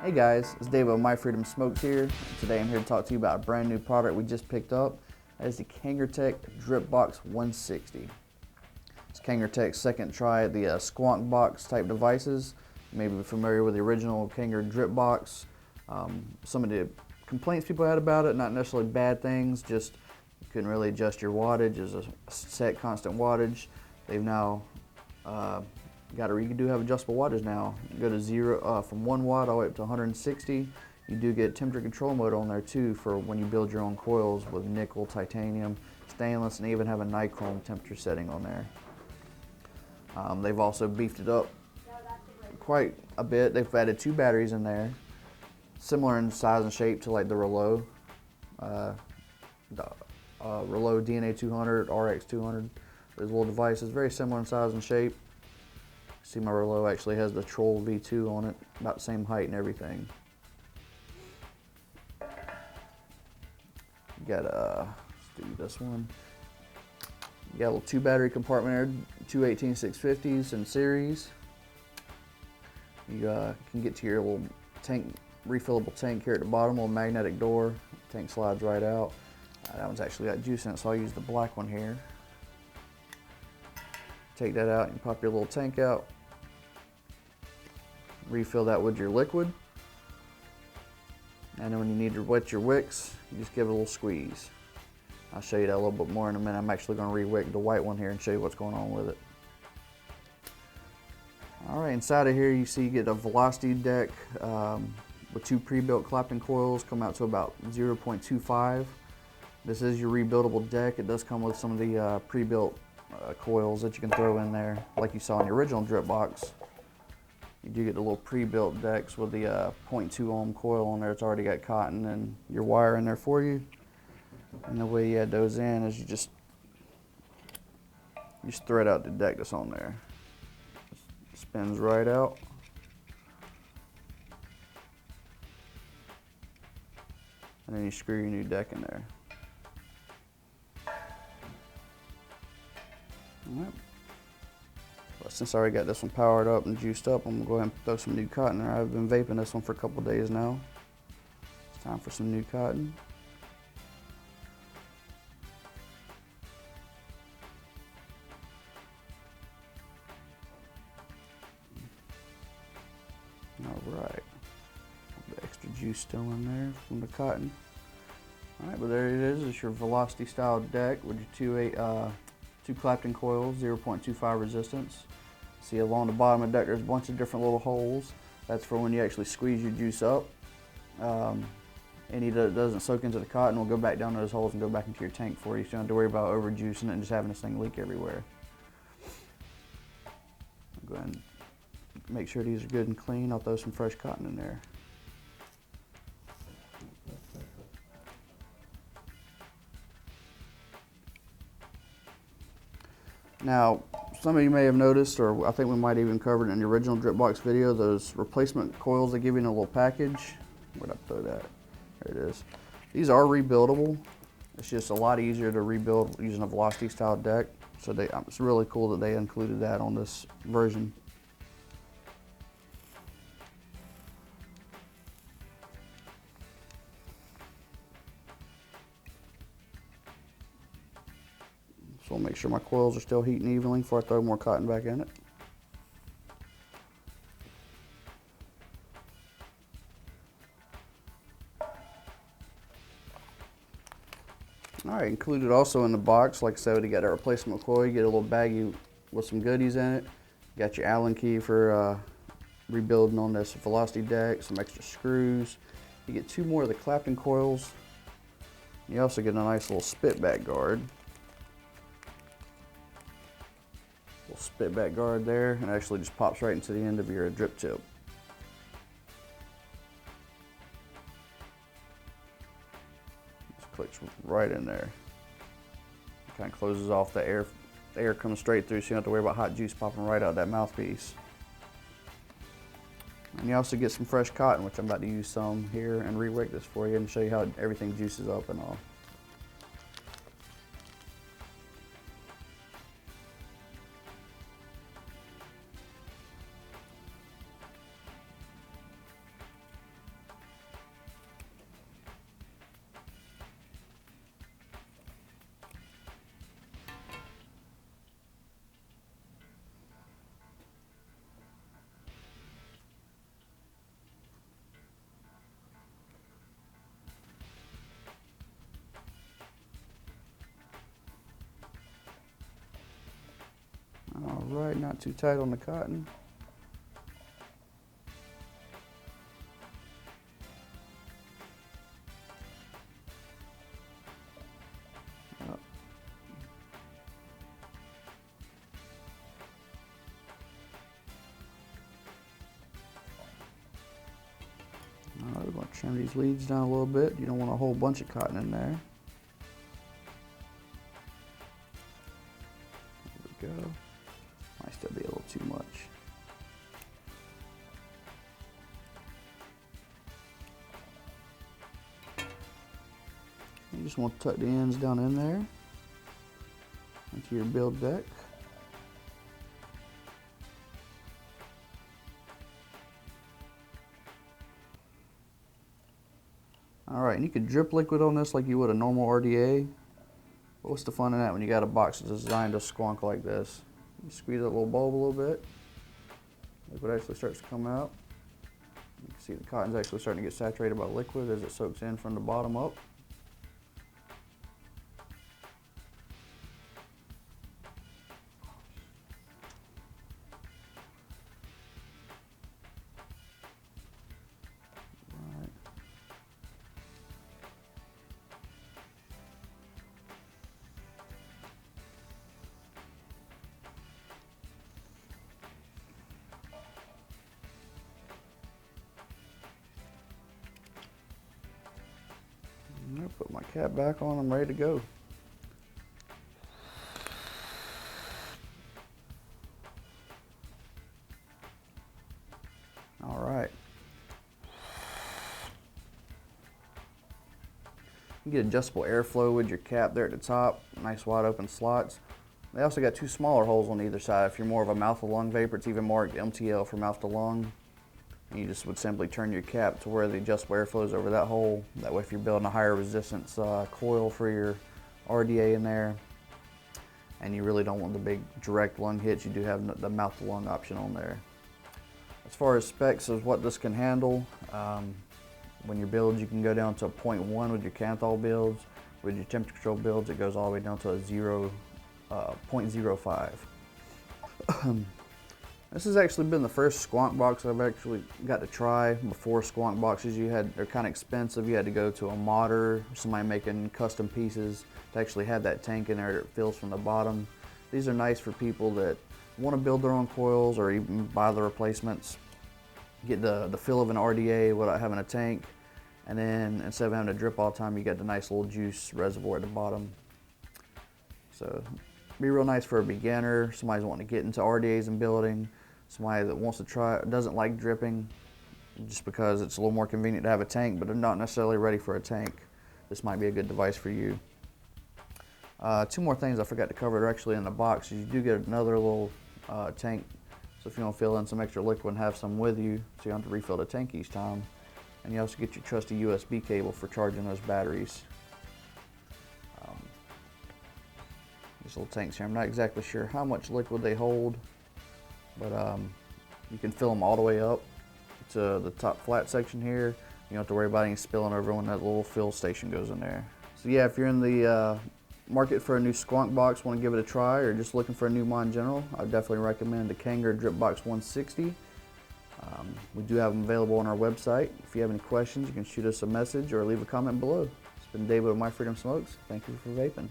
Hey guys, it's Dave of My Freedom Smokes here. Today I'm here to talk to you about a brand new product we just picked up. That is the KangerTech DRIPBOX 160. It's KangerTech's second try at the squonk box type devices. You may be familiar with the original Kanger DRIPBOX. Some of the complaints people had about it, not necessarily bad things, just you couldn't really adjust your wattage. It was a set constant wattage. They've now you do have adjustable wattage now. You go to zero from 1 watt all the way up to 160. You do get temperature control mode on there too for when you build your own coils with nickel, titanium, stainless, and even have a nichrome temperature setting on there. They've also beefed it up quite a bit. They've added 2 batteries in there, similar in size and shape to like the Relo, Relo DNA 200, RX 200. Those little devices, very similar in size and shape. See, my Relo actually has the Troll V2 on it, about the same height and everything. You got let's do this one. You got a little 2 battery compartment there, 2 18650s in series. You can get to your little tank, refillable tank here at the bottom, little magnetic door. Tank slides right out. That one's actually got juice in it, so I'll use the black one here. Take that out and pop your little tank out. Refill that with your liquid. And then when you need to wet your wicks, you just give it a little squeeze. I'll show you that a little bit more in a minute. I'm actually going to re-wick the white one here and show you what's going on with it. Alright, inside of here you see you get a velocity deck with 2 pre-built Clapton coils, come out to about 0.25. This is your rebuildable deck. It does come with some of the pre-built coils that you can throw in there, like you saw in the original DRIPBOX. You do get the little pre-built decks with the 0.2 ohm coil on there. It's already got cotton and your wire in there for you. And the way you add those in is you just thread out the deck that's on there. It spins right out. And then you screw your new deck in there. Alright. Well, since I already got this one powered up and juiced up, I'm going to go ahead and throw some new cotton in there. I've been vaping this one for a couple of days now. It's time for some new cotton. Alright. The extra juice still in there from the cotton. Alright, but there it is. It's your velocity style deck with your 2 Clapton coils, 0.25 resistance. See along the bottom of the deck there's a bunch of different little holes. That's for when you actually squeeze your juice up. Any that doesn't soak into the cotton will go back down those holes and go back into your tank for you, so you don't have to worry about over juicing it and just having this thing leak everywhere. I'll go ahead and make sure these are good and clean. I'll throw some fresh cotton in there. Now, some of you may have noticed, or I think we might even covered it in the original DRIPBOX video, those replacement coils they give you in a little package. Where'd I throw that? There it is. These are rebuildable. It's just a lot easier to rebuild using a velocity style deck. So it's really cool that they included that on this version. So I'll make sure my coils are still heating evenly before I throw more cotton back in it. Alright, included also in the box, like I said, you got a replacement coil. You get a little baggie with some goodies in it. You got your Allen key for rebuilding on this velocity deck, some extra screws. You get 2 more of the Clapton coils. You also get a nice little spit back guard. Little spit back guard there, and it actually just pops right into the end of your drip tip. Just clicks right in there. It kind of closes off the air. The air comes straight through, so you don't have to worry about hot juice popping right out that mouthpiece. And you also get some fresh cotton, which I'm about to use some here and re-wick this for you and show you how everything juices up and all. right, not too tight on the cotton. Alright, we're going to trim these leads down a little bit. You don't want a whole bunch of cotton in there. There we go. Might still be a little too much. You just want to tuck the ends down in there into your build deck. Alright, and you could drip liquid on this like you would a normal RDA. But what's the fun in that when you got a box that's designed to squonk like this? You squeeze that little bulb a little bit. Liquid actually starts to come out. You can see the cotton's actually starting to get saturated by liquid as it soaks in from the bottom up. I'm gonna put my cap back on, I'm ready to go. All right. You get adjustable airflow with your cap there at the top, nice wide open slots. They also got two smaller holes on either side. If you're more of a mouth to lung vapor, it's even marked MTL for mouth to lung. And you just would simply turn your cap to where the adjustable airflow is over that hole. That way if you're building a higher resistance coil for your RDA in there, and you really don't want the big direct lung hits, you do have the mouth to lung option on there. As far as specs of what this can handle, when you build, you can go down to a 0.1 with your Kanthal builds. With your temperature control builds, it goes all the way down to a 0.05. This has actually been the first squonk box I've actually got to try. Before squonk boxes, they're kind of expensive. You had to go to a modder, somebody making custom pieces to actually have that tank in there that fills from the bottom. These are nice for people that want to build their own coils or even buy the replacements. Get the feel of an RDA without having a tank, and then instead of having to drip all the time, you got the nice little juice reservoir at the bottom. So be real nice for a beginner, somebody's wanting to get into RDAs and building, somebody that wants to try, doesn't like dripping just because it's a little more convenient to have a tank, but they're not necessarily ready for a tank. This might be a good device for you. Two more things I forgot to cover are actually in the box. You do get another little tank, so if you want to fill in some extra liquid and have some with you, so you don't have to refill the tank each time. And you also get your trusty USB cable for charging those batteries. These little tanks here, I'm not exactly sure how much liquid they hold, but you can fill them all the way up to the top flat section here. You don't have to worry about any spilling over when that little fill station goes in there. So yeah, if you're in the market for a new squonk box, want to give it a try, or just looking for a new mod in general, I would definitely recommend the KangerTech DRIPBOX 160. We do have them available on our website. If you have any questions, you can shoot us a message or leave a comment below. It's been David with My Freedom Smokes. Thank you for vaping.